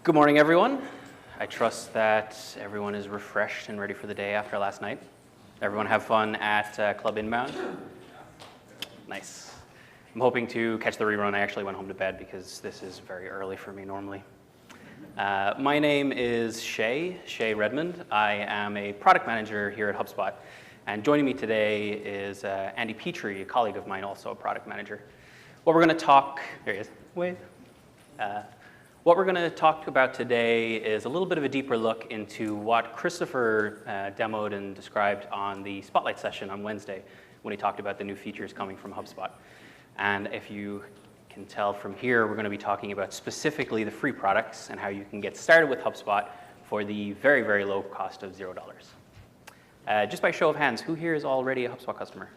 Good morning, everyone. I trust that everyone is refreshed and ready for the day after last night. Everyone have fun at Club Inbound? Nice. I'm hoping to catch the rerun. I actually went home to bed because this is very early for me normally. My name is Shay Redmond. I am a product manager here at HubSpot. And joining me today is Andy Pitre, a colleague of mine, also a product manager. What we're going to talk, there he is, wave. What we're going to talk about today is a little bit of a deeper look into what Christopher demoed and described on the Spotlight session on Wednesday when he talked about the new features coming from HubSpot. And if you can tell from here, we're going to be talking about specifically the free products and how you can get started with HubSpot for the very, very low cost of $0. Just by show of hands, who here is already a HubSpot customer?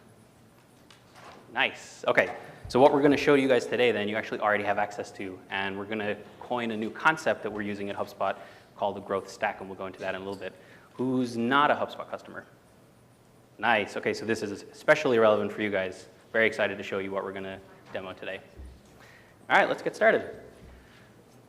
Nice. Okay. So what we're going to show you guys today, then, you actually already have access to, and we're going to coin a new concept that we're using at HubSpot called the growth stack, and we'll go into that in a little bit. Who's not a HubSpot customer? Nice. Okay, so this is especially relevant for you guys. Very excited to show you what we're going to demo today. All right, let's get started.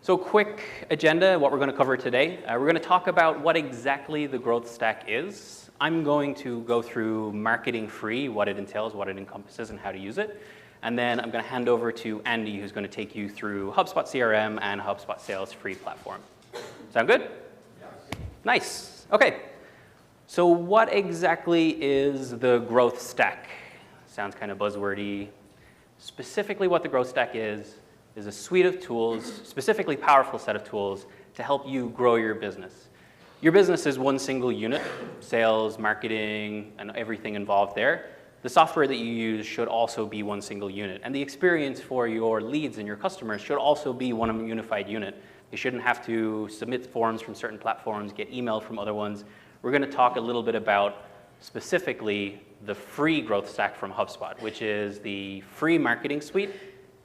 So quick agenda, what we're going to cover today. We're going to talk about what exactly the growth stack is. I'm going to go through marketing free, what it entails, what it encompasses, and how to use it. And then I'm going to hand over to Andy, who's going to take you through HubSpot CRM and HubSpot Sales free platform. Sound good? Yes. Nice. Okay. So what exactly is the growth stack? Sounds kind of buzzwordy. Specifically what the growth stack is a suite of tools, specifically powerful set of tools to help you grow your business. Your business is one single unit, sales, marketing, and everything involved there. The software that you use should also be one single unit. And the experience for your leads and your customers should also be one unified unit. You shouldn't have to submit forms from certain platforms, get email from other ones. We're going to talk a little bit about specifically the free growth stack from HubSpot, which is the free marketing suite,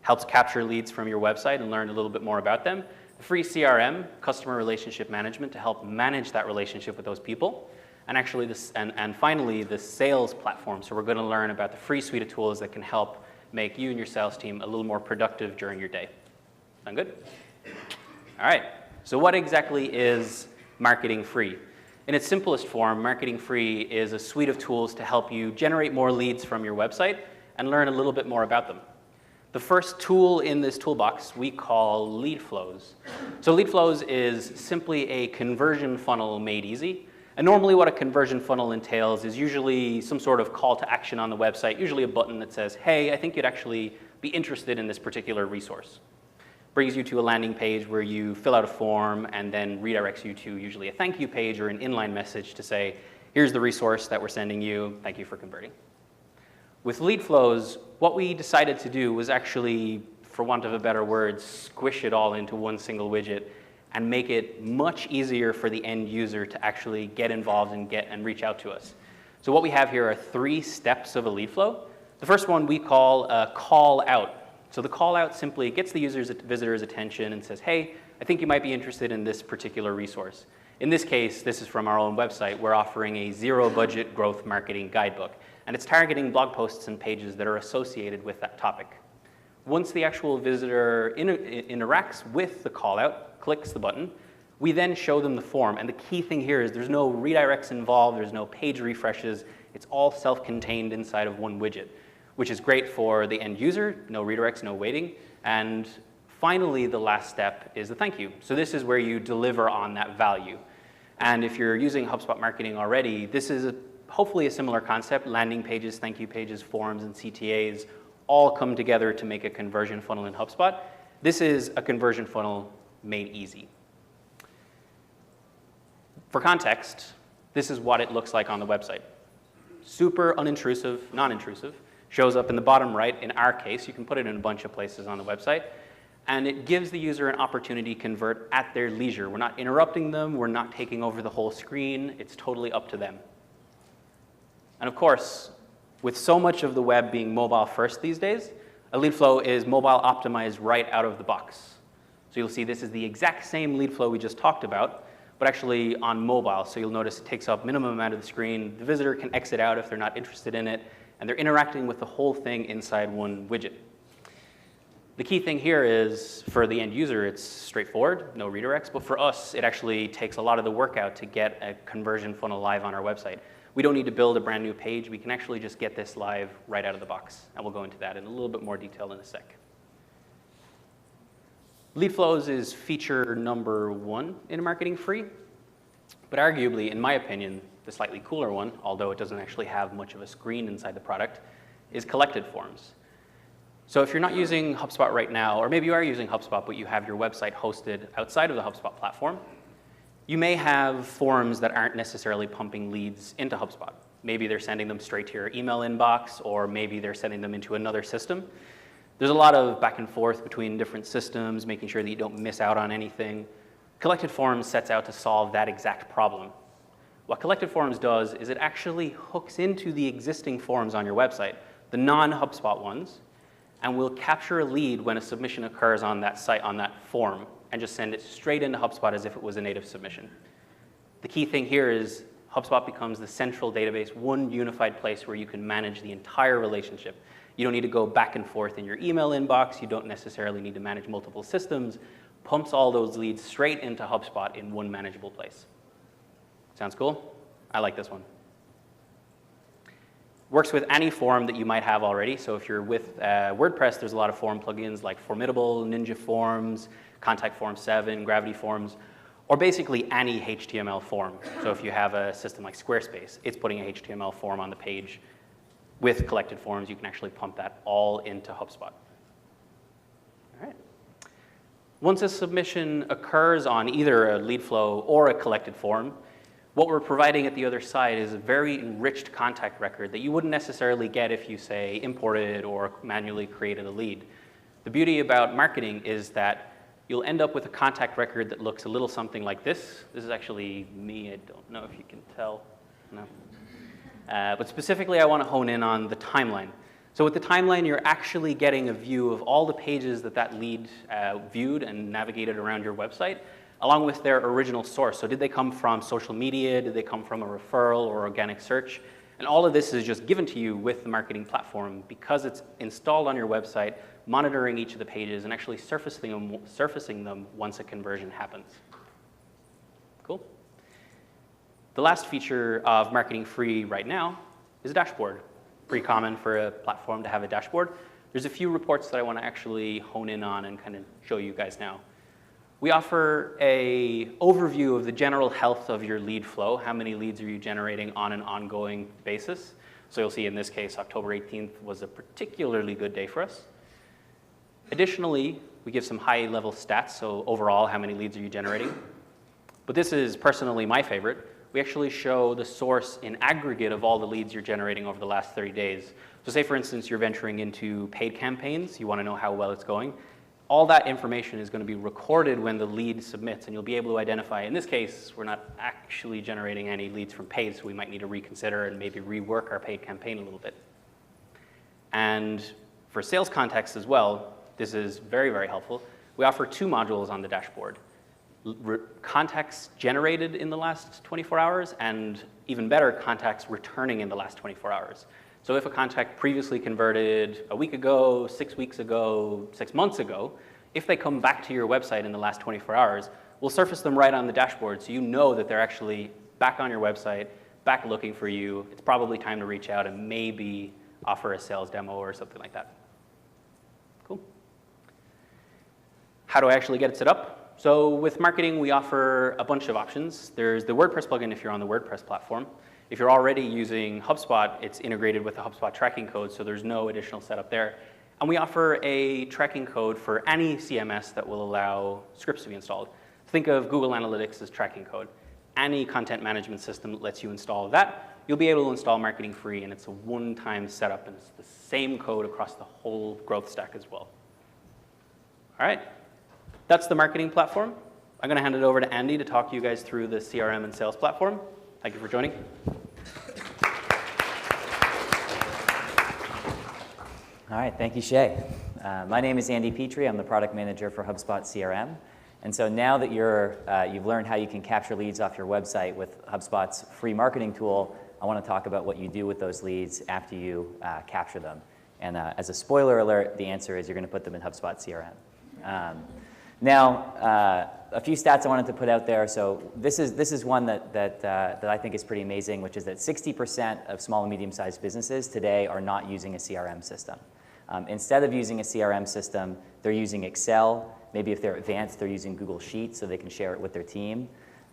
helps capture leads from your website and learn a little bit more about them. The free CRM, customer relationship management, to help manage that relationship with those people. And actually, and finally, the sales platform. So we're going to learn about the free suite of tools that can help make you and your sales team a little more productive during your day. Sound good? All right. So what exactly is marketing free? In its simplest form, marketing free is a suite of tools to help you generate more leads from your website and learn a little bit more about them. The first tool in this toolbox we call lead flows. So lead flows is simply a conversion funnel made easy. And normally what a conversion funnel entails is usually some sort of call to action on the website, usually a button that says, hey, I think you'd actually be interested in this particular resource. Brings you to a landing page where you fill out a form and then redirects you to usually a thank you page or an inline message to say, here's the resource that we're sending you, thank you for converting. With lead flows, what we decided to do was actually, for want of a better word, squish it all into one single widget and make it much easier for the end user to actually get involved and reach out to us. So what we have here are 3 steps of a lead flow. The first one we call a call out. So the call out simply gets the visitor's attention and says, hey, I think you might be interested in this particular resource. In this case, this is from our own website. We're offering a zero-budget growth marketing guidebook, and it's targeting blog posts and pages that are associated with that topic. Once the actual visitor interacts with the call out, clicks the button, we then show them the form. And the key thing here is there's no redirects involved, there's no page refreshes. It's all self-contained inside of one widget, which is great for the end user, no redirects, no waiting. And finally, the last step is the thank you. So this is where you deliver on that value. And if you're using HubSpot marketing already, this is hopefully a similar concept. Landing pages, thank you pages, forms, and CTAs all come together to make a conversion funnel in HubSpot. This is a conversion funnel made easy. For context, this is what it looks like on the website. Super unintrusive, non-intrusive. Shows up in the bottom right. In our case, you can put it in a bunch of places on the website. And it gives the user an opportunity to convert at their leisure. We're not interrupting them. We're not taking over the whole screen. It's totally up to them. And of course, with so much of the web being mobile first these days, a lead flow is mobile optimized right out of the box. So you'll see this is the exact same lead flow we just talked about, but actually on mobile. So you'll notice it takes up minimum amount of the screen. The visitor can exit out if they're not interested in it, and they're interacting with the whole thing inside one widget. The key thing here is for the end user, it's straightforward, no redirects, but for us, it actually takes a lot of the work out to get a conversion funnel live on our website. We don't need to build a brand new page. We can actually just get this live right out of the box, and we'll go into that in a little bit more detail in a sec. Lead flows is feature number 1 in Marketing Free, but arguably, in my opinion, the slightly cooler one, although it doesn't actually have much of a screen inside the product, is collected forms. So if you're not using HubSpot right now, or maybe you are using HubSpot, but you have your website hosted outside of the HubSpot platform, you may have forms that aren't necessarily pumping leads into HubSpot. Maybe they're sending them straight to your email inbox, or maybe they're sending them into another system. There's a lot of back and forth between different systems, making sure that you don't miss out on anything. Collected Forms sets out to solve that exact problem. What Collected Forms does is it actually hooks into the existing forms on your website, the non-HubSpot ones, and will capture a lead when a submission occurs on that site, on that form, and just send it straight into HubSpot as if it was a native submission. The key thing here is HubSpot becomes the central database, one unified place where you can manage the entire relationship. You don't need to go back and forth in your email inbox. You don't necessarily need to manage multiple systems. Pumps all those leads straight into HubSpot in one manageable place. Sounds cool? I like this one. Works with any form that you might have already. So if you're with WordPress, there's a lot of form plugins like Formidable, Ninja Forms, Contact Form 7, Gravity Forms, or basically any HTML form. So if you have a system like Squarespace, it's putting a HTML form on the page. With Collected Forms, you can actually pump that all into HubSpot. All right. Once a submission occurs on either a lead flow or a collected form, what we're providing at the other side is a very enriched contact record that you wouldn't necessarily get if you, say, imported or manually created a lead. The beauty about marketing is that you'll end up with a contact record that looks a little something like this. This is actually me. I don't know if you can tell. No. But specifically, I want to hone in on the timeline. So with the timeline, you're actually getting a view of all the pages that that lead viewed and navigated around your website, along with their original source. So did they come from social media? Did they come from a referral or organic search? And all of this is just given to you with the marketing platform because it's installed on your website, monitoring each of the pages and actually surfacing them once a conversion happens. Cool? The last feature of Marketing Free right now is a dashboard. Pretty common for a platform to have a dashboard. There's a few reports that I want to actually hone in on and kind of show you guys now. We offer an overview of the general health of your lead flow. How many leads are you generating on an ongoing basis? So you'll see in this case, October 18th was a particularly good day for us. Additionally, we give some high-level stats. So overall, how many leads are you generating? But this is personally my favorite. We actually show the source in aggregate of all the leads you're generating over the last 30 days. So say, for instance, you're venturing into paid campaigns. You want to know how well it's going. All that information is going to be recorded when the lead submits, and you'll be able to identify, in this case, we're not actually generating any leads from paid, so we might need to reconsider and maybe rework our paid campaign a little bit. And for sales context as well, this is very, very helpful. We offer 2 modules on the dashboard. Contacts generated in the last 24 hours, and even better, contacts returning in the last 24 hours. So if a contact previously converted a week ago, 6 weeks ago, 6 months ago, if they come back to your website in the last 24 hours, we'll surface them right on the dashboard so you know that they're actually back on your website, back looking for you. It's probably time to reach out and maybe offer a sales demo or something like that. Cool. How do I actually get it set up? So with marketing, we offer a bunch of options. There's the WordPress plugin if you're on the WordPress platform. If you're already using HubSpot, it's integrated with the HubSpot tracking code, so there's no additional setup there. And we offer a tracking code for any CMS that will allow scripts to be installed. Think of Google Analytics as tracking code. Any content management system that lets you install that, you'll be able to install Marketing Free, and it's a one-time setup, and it's the same code across the whole growth stack as well. All right. That's the marketing platform. I'm going to hand it over to Andy to talk you guys through the CRM and sales platform. Thank you for joining. All right, thank you, Shay. My name is Andy Pitre. I'm the product manager for HubSpot CRM. And so now that you've learned how you can capture leads off your website with HubSpot's free marketing tool, I want to talk about what you do with those leads after you capture them. And as a spoiler alert, the answer is you're going to put them in HubSpot CRM. Now, a few stats I wanted to put out there. So this is one that I think is pretty amazing, which is that 60% of small and medium-sized businesses today are not using a CRM system. Instead of using a CRM system, they're using Excel. Maybe if they're advanced, they're using Google Sheets so they can share it with their team.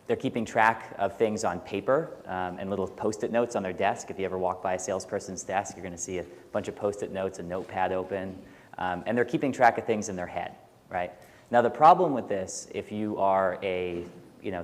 They're keeping track of things on paper and little Post-it notes on their desk. If you ever walk by a salesperson's desk, you're going to see a bunch of Post-it notes, a notepad open. And they're keeping track of things in their head, right? Now, the problem with this, if you are a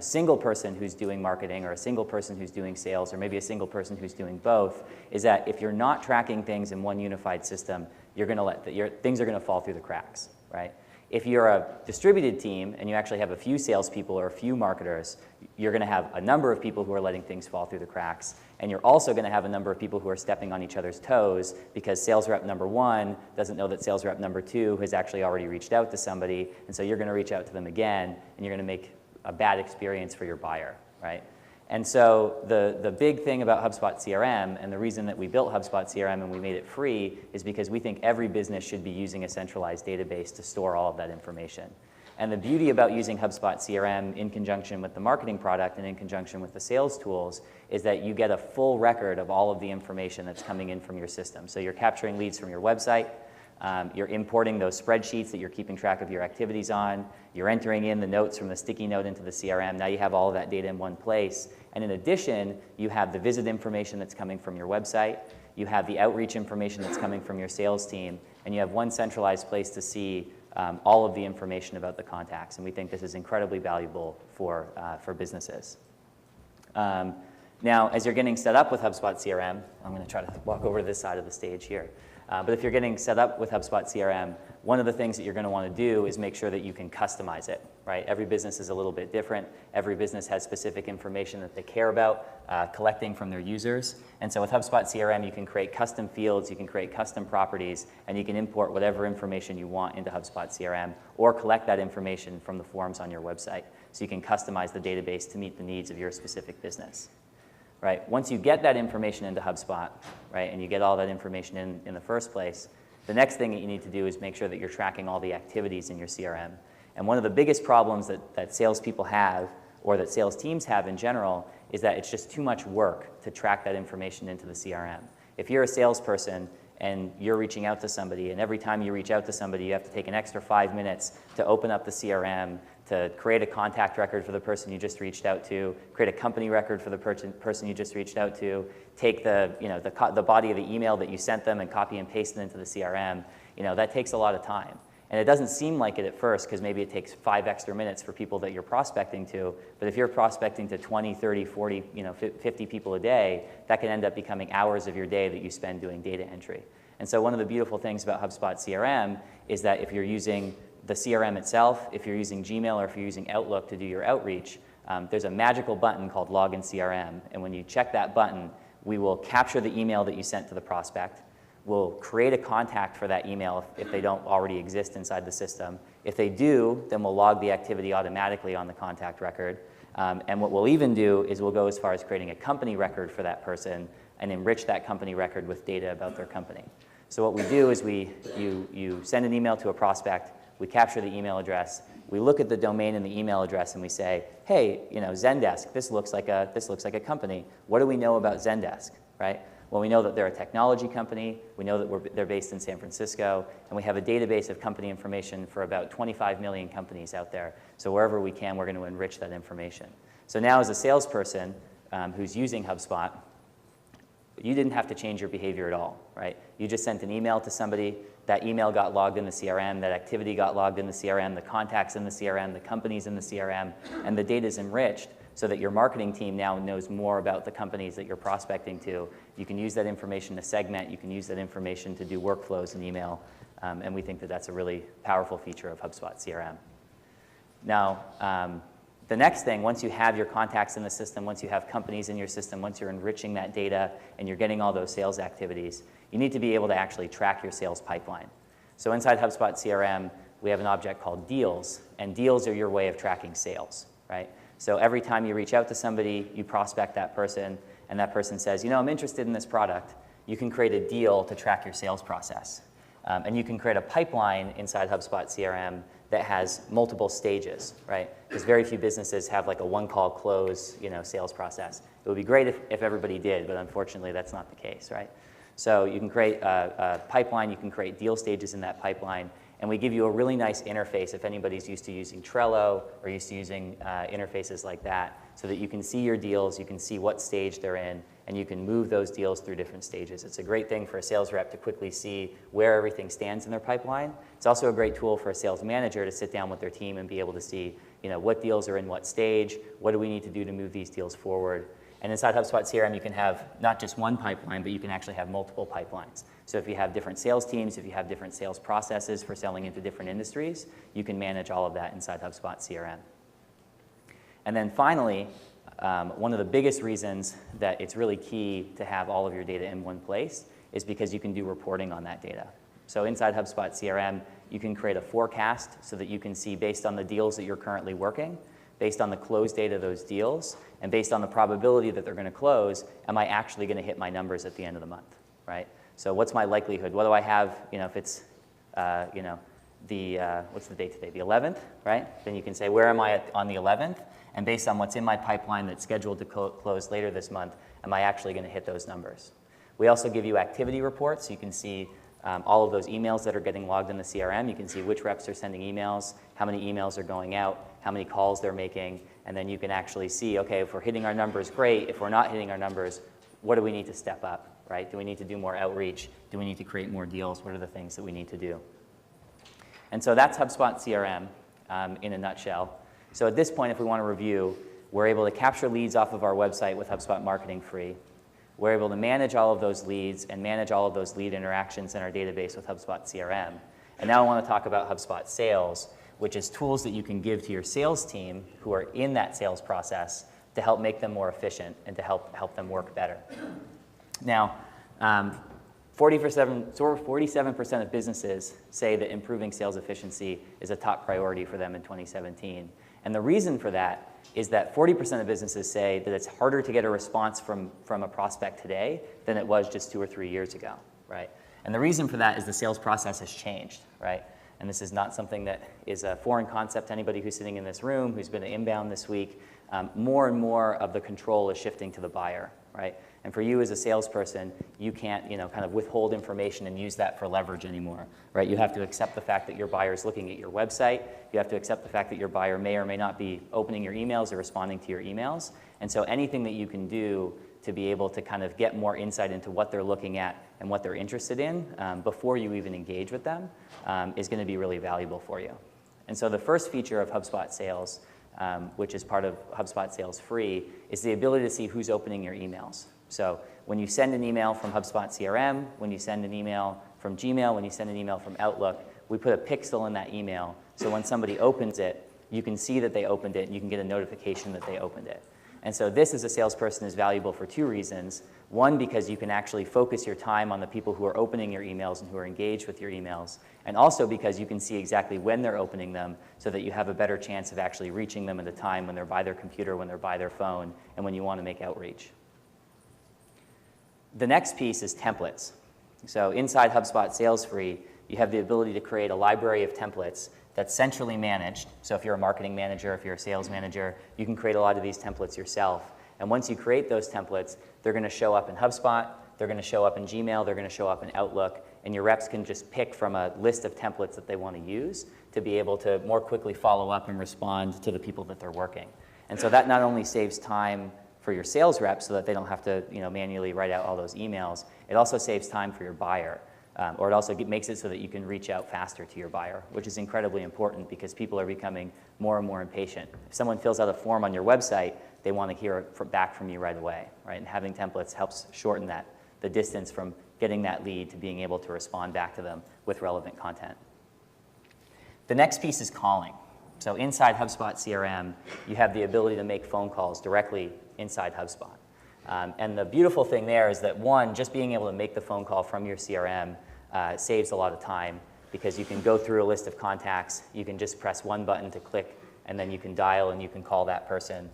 single person who's doing marketing or a single person who's doing sales or maybe a single person who's doing both, is that if you're not tracking things in one unified system, you're going to things are going to fall through the cracks, right? If you're a distributed team and you actually have a few salespeople or a few marketers, you're going to have a number of people who are letting things fall through the cracks. And you're also going to have a number of people who are stepping on each other's toes because sales rep number 1 doesn't know that sales rep number 2 has actually already reached out to somebody. And so you're going to reach out to them again, and you're going to make a bad experience for your buyer, right? And so the big thing about HubSpot CRM, and the reason that we built HubSpot CRM and we made it free, is because we think every business should be using a centralized database to store all of that information. And the beauty about using HubSpot CRM in conjunction with the marketing product and in conjunction with the sales tools is that you get a full record of all of the information that's coming in from your system. So you're capturing leads from your website. You're importing those spreadsheets that you're keeping track of your activities on. You're entering in the notes from the sticky note into the CRM. Now you have all of that data in one place. And in addition, you have the visit information that's coming from your website. You have the outreach information that's coming from your sales team. And you have one centralized place to see all of the information about the contacts. And we think this is incredibly valuable for businesses. Now, as you're getting set up with HubSpot CRM, I'm going to try to walk over to this side of the stage here. But if you're getting set up with HubSpot CRM, one of the things that you're going to want to do is make sure that you can customize it, right? Every business is a little bit different. Every business has specific information that they care about collecting from their users. And so with HubSpot CRM, you can create custom fields, you can create custom properties, and you can import whatever information you want into HubSpot CRM or collect that information from the forms on your website. So you can customize the database to meet the needs of your specific business. Right? Once you get that information into HubSpot, right, and you get all that information in the first place, the next thing that you need to do is make sure that you're tracking all the activities in your CRM. And one of the biggest problems that salespeople have, or that sales teams have in general, is that it's just too much work to track that information into the CRM. If you're a salesperson and you're reaching out to somebody, and every time you reach out to somebody, you have to take an extra 5 minutes to open up the CRM, to create a contact record for the person you just reached out to, create a company record for the person you just reached out to, take the body of the email that you sent them and copy and paste it into the CRM, that takes a lot of time. And it doesn't seem like it at first because maybe it takes 5 extra minutes for people that you're prospecting to, but if you're prospecting to 20, 30, 40, 50 people a day, that can end up becoming hours of your day that you spend doing data entry. And so one of the beautiful things about HubSpot CRM is that if you're using the CRM itself, if you're using Gmail or if you're using Outlook to do your outreach, there's a magical button called Login CRM. And when you check that button, we will capture the email that you sent to the prospect. We'll create a contact for that email if they don't already exist inside the system. If they do, then we'll log the activity automatically on the contact record. And what we'll even do is we'll go as far as creating a company record for that person and enrich that company record with data about their company. So what we do is you send an email to a prospect. We capture the email address. We look at the domain and the email address, and we say, "Hey, Zendesk. This looks like a company. What do we know about Zendesk?" Right? Well, we know that they're a technology company. We know that they're based in San Francisco, and we have a database of company information for about 25 million companies out there. So wherever we can, we're going to enrich that information. So now, as a salesperson who's using HubSpot, you didn't have to change your behavior at all, right? You just sent an email to somebody. That email got logged in the CRM, that activity got logged in the CRM, the contacts in the CRM, the companies in the CRM, and the data is enriched so that your marketing team now knows more about the companies that you're prospecting to. You can use that information to segment. You can use that information to do workflows in email, and we think that that's a really powerful feature of HubSpot CRM. Now, the next thing, once you have your contacts in the system, once you have companies in your system, once you're enriching that data and you're getting all those sales activities, you need to be able to actually track your sales pipeline. So inside HubSpot CRM, we have an object called deals, and deals are your way of tracking sales, right? So every time you reach out to somebody, you prospect that person, and that person says, I'm interested in this product. you can create a deal to track your sales process. And you can create a pipeline inside HubSpot CRM that has multiple stages, right? Because very few businesses have like a one-call close, sales process. It would be great if everybody did, but unfortunately that's not the case, right? So you can create a pipeline, you can create deal stages in that pipeline, and we give you a really nice interface if anybody's used to using Trello or used to using interfaces like that, so that you can see your deals, you can see what stage they're in, and you can move those deals through different stages. It's a great thing for a sales rep to quickly see where everything stands in their pipeline. It's also a great tool for a sales manager to sit down with their team and be able to see, what deals are in what stage, what do we need to do to move these deals forward. And inside HubSpot CRM, you can have not just one pipeline, but you can actually have multiple pipelines. So if you have different sales teams, if you have different sales processes for selling into different industries, you can manage all of that inside HubSpot CRM. And then finally, one of the biggest reasons that it's really key to have all of your data in one place is because you can do reporting on that data. So inside HubSpot CRM, you can create a forecast so that you can see, based on the deals that you're currently working, based on the close date of those deals, and based on the probability that they're going to close, am I actually going to hit my numbers at the end of the month, right? So what's my likelihood? What do I have, if it's, what's the date today? The 11th, right? Then you can say, where am I on the 11th? And based on what's in my pipeline that's scheduled to close later this month, am I actually going to hit those numbers? We also give you activity reports, so you can see all of those emails that are getting logged in the CRM. You can see which reps are sending emails, how many emails are going out, how many calls they're making, and then you can actually see, okay, if we're hitting our numbers, great. If we're not hitting our numbers, what do we need to step up, right? Do we need to do more outreach? Do we need to create more deals? What are the things that we need to do? And so that's HubSpot CRM in a nutshell. So at this point, if we want to review, we're able to capture leads off of our website with HubSpot Marketing Free. We're able to manage all of those leads and manage all of those lead interactions in our database with HubSpot CRM. And now I want to talk about HubSpot Sales, which is tools that you can give to your sales team who are in that sales process to help make them more efficient and to help them work better. Now, 47% of businesses say that improving sales efficiency is a top priority for them in 2017. And the reason for that is that 40% of businesses say that it's harder to get a response from a prospect today than it was just 2 or 3 years ago, right? And the reason for that is the sales process has changed, right? And this is not something that is a foreign concept to anybody who's sitting in this room, who's been inbound this week. More and more of the control is shifting to the buyer, right? And for you as a salesperson, you can't, kind of withhold information and use that for leverage anymore, right? You have to accept the fact that your buyer is looking at your website. You have to accept the fact that your buyer may or may not be opening your emails or responding to your emails. And so anything that you can do to be able to kind of get more insight into what they're looking at and what they're interested in before you even engage with them is going to be really valuable for you. And so the first feature of HubSpot Sales, which is part of HubSpot Sales Free, is the ability to see who's opening your emails. So when you send an email from HubSpot CRM, when you send an email from Gmail, when you send an email from Outlook, we put a pixel in that email. So when somebody opens it, you can see that they opened it, and you can get a notification that they opened it. And so this, as a salesperson, is valuable for 2 reasons. One, because you can actually focus your time on the people who are opening your emails and who are engaged with your emails. And also because you can see exactly when they're opening them so that you have a better chance of actually reaching them at a time when they're by their computer, when they're by their phone, and when you want to make outreach. The next piece is templates. So inside HubSpot Sales Free, you have the ability to create a library of templates that's centrally managed. So if you're a marketing manager, if you're a sales manager, you can create a lot of these templates yourself. And once you create those templates, they're going to show up in HubSpot, they're going to show up in Gmail, they're going to show up in Outlook, and your reps can just pick from a list of templates that they want to use to be able to more quickly follow up and respond to the people that they're working. And so that not only saves time for your sales reps so that they don't have to manually write out all those emails, it also saves time for your buyer. Or it also makes it so that you can reach out faster to your buyer, which is incredibly important because people are becoming more and more impatient. If someone fills out a form on your website, they want to hear back from you right away, right? And having templates helps shorten the distance from getting that lead to being able to respond back to them with relevant content. The next piece is calling. So inside HubSpot CRM, you have the ability to make phone calls directly inside HubSpot. And the beautiful thing there is that, one, just being able to make the phone call from your CRM saves a lot of time because you can go through a list of contacts, you can just press one button to click, and then you can dial and you can call that person.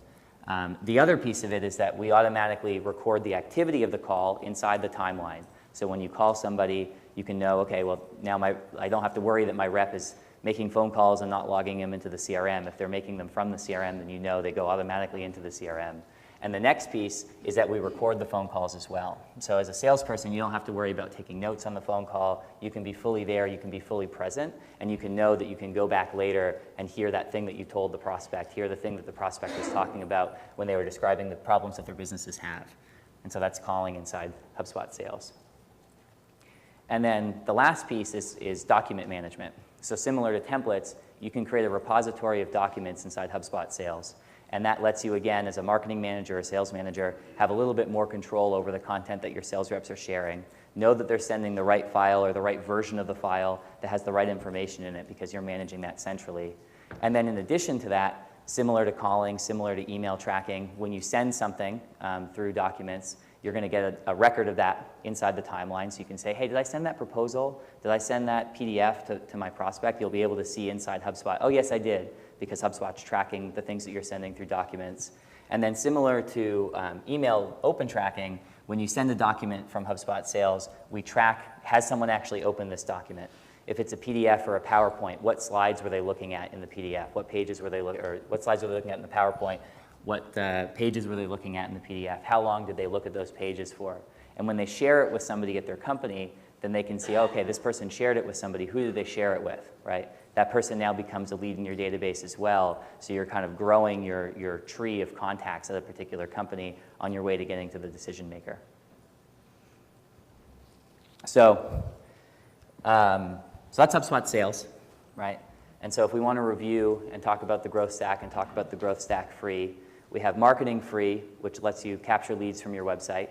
The other piece of it is that we automatically record the activity of the call inside the timeline. So when you call somebody, you can know, okay, well, now I don't have to worry that my rep is making phone calls and not logging them into the CRM. If they're making them from the CRM, then you know they go automatically into the CRM. And the next piece is that we record the phone calls as well. So as a salesperson, you don't have to worry about taking notes on the phone call. You can be fully there, you can be fully present, and you can know that you can go back later and hear that thing that you told the prospect, hear the thing that the prospect was talking about when they were describing the problems that their businesses have. And so that's calling inside HubSpot Sales. And then the last piece is document management. So similar to templates, you can create a repository of documents inside HubSpot Sales. And that lets you, again, as a marketing manager or sales manager, have a little bit more control over the content that your sales reps are sharing. Know that they're sending the right file or the right version of the file that has the right information in it because you're managing that centrally. And then in addition to that, similar to calling, similar to email tracking, when you send something through documents, you're going to get a record of that inside the timeline. So you can say, hey, did I send that proposal? Did I send that PDF to my prospect? You'll be able to see inside HubSpot, oh, yes, I did, because HubSpot's tracking the things that you're sending through documents. And then similar to email open tracking, when you send a document from HubSpot Sales, we track, has someone actually opened this document? If it's a PDF or a PowerPoint, what slides were they looking at in the PDF? What pages were they looking, or what slides were they looking at in the PowerPoint? What pages were they looking at in the PDF? How long did they look at those pages for? And when they share it with somebody at their company, then they can see, okay, this person shared it with somebody. Who did they share it with, right? That person now becomes a lead in your database as well. So you're kind of growing your tree of contacts at a particular company on your way to getting to the decision maker. So that's HubSpot Sales, right? And so if we want to review and talk about the growth stack and talk about the growth stack free, we have marketing free, which lets you capture leads from your website.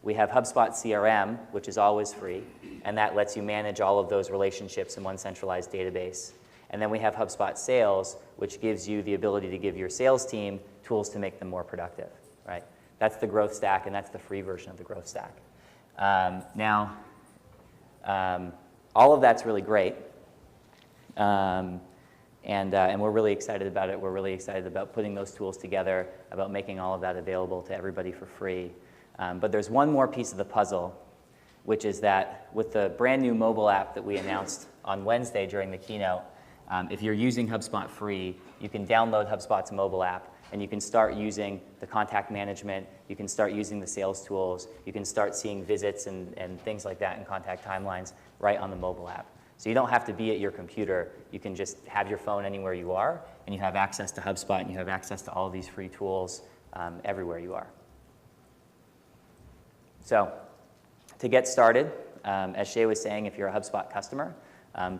We have HubSpot CRM, which is always free, and that lets you manage all of those relationships in one centralized database. And then we have HubSpot Sales, which gives you the ability to give your sales team tools to make them more productive, right? That's the growth stack, and that's the free version of the growth stack. All of that's really great, and we're really excited about it. We're really excited about putting those tools together, about making all of that available to everybody for free. But there's one more piece of the puzzle, which is that with the brand new mobile app that we announced on Wednesday during the keynote, if you're using HubSpot free, you can download HubSpot's mobile app, and you can start using the contact management, you can start using the sales tools, you can start seeing visits and things like that in contact timelines right on the mobile app. So you don't have to be at your computer. You can just have your phone anywhere you are, and you have access to HubSpot, and you have access to all of these free tools everywhere you are. So to get started, as Shay was saying, if you're a HubSpot customer,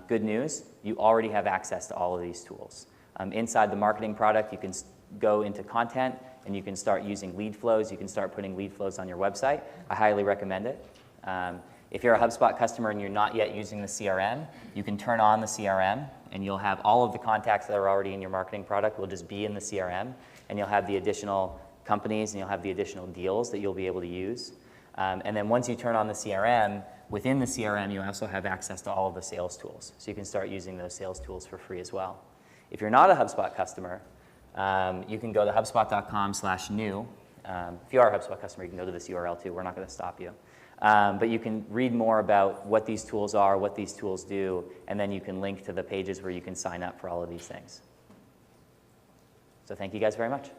good news, you already have access to all of these tools. Inside the marketing product, you can go into content, and you can start using lead flows. You can start putting lead flows on your website. I highly recommend it. If you're a HubSpot customer and you're not yet using the CRM, you can turn on the CRM, and you'll have all of the contacts that are already in your marketing product will just be in the CRM, and you'll have the additional companies, and you'll have the additional deals that you'll be able to use. And then once you turn on the CRM, within the CRM, you also have access to all of the sales tools. So you can start using those sales tools for free as well. If you're not a HubSpot customer, you can go to HubSpot.com/new. If you are a HubSpot customer, you can go to this URL too. We're not going to stop you. But you can read more about what these tools are, what these tools do, and then you can link to the pages where you can sign up for all of these things. So thank you guys very much.